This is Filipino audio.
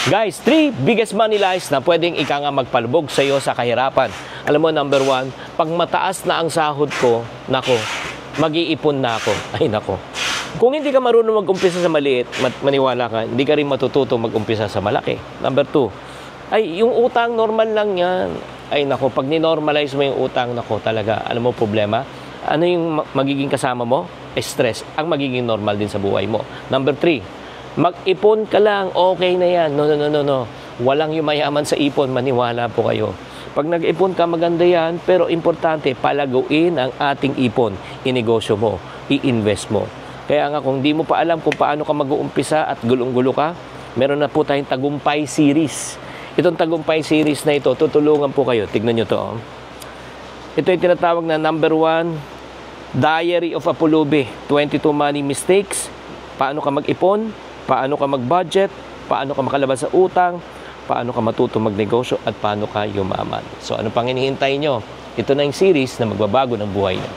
Guys, 3 biggest money lies na pwedeng ika nga magpalubog sa iyo sa kahirapan. Alam mo, number 1, pag mataas na ang sahod ko, nako, mag-iipon na ako. Ay, nako. Kung hindi ka marunong mag-umpisa sa maliit, maniwala ka, hindi ka rin matututo mag-umpisa sa malaki. Number 2, ay, yung utang, normal lang yan. Ay, nako, pag ni-normalize mo yung utang, nako, talaga, alam mo problema? Ano yung magiging kasama mo? Stress. Ang magiging normal din sa buhay mo. Number 3, mag-ipon ka lang, okay na yan. No. Walang yumayaman sa ipon, maniwala po kayo. Pag nag-ipon ka, maganda yan, pero importante, palaguin ang ating ipon. Inegosyo mo, i-invest mo. Kaya nga, kung di mo pa alam kung paano ka mag-uumpisa at gulong-gulo ka, meron na po tayong Tagumpay Series. Itong Tagumpay Series na ito, tutulungan po kayo. Tignan nyo to. Ito yung tinatawag na number 1, Diary of a Pulubi, 22 Money Mistakes. Paano ka mag-ipon? Paano ka mag-budget, paano ka makalabas sa utang, paano ka matuto magnegosyo, at paano ka yumaman. So ano pang hinihintay nyo? Ito na yung series na magbabago ng buhay nyo.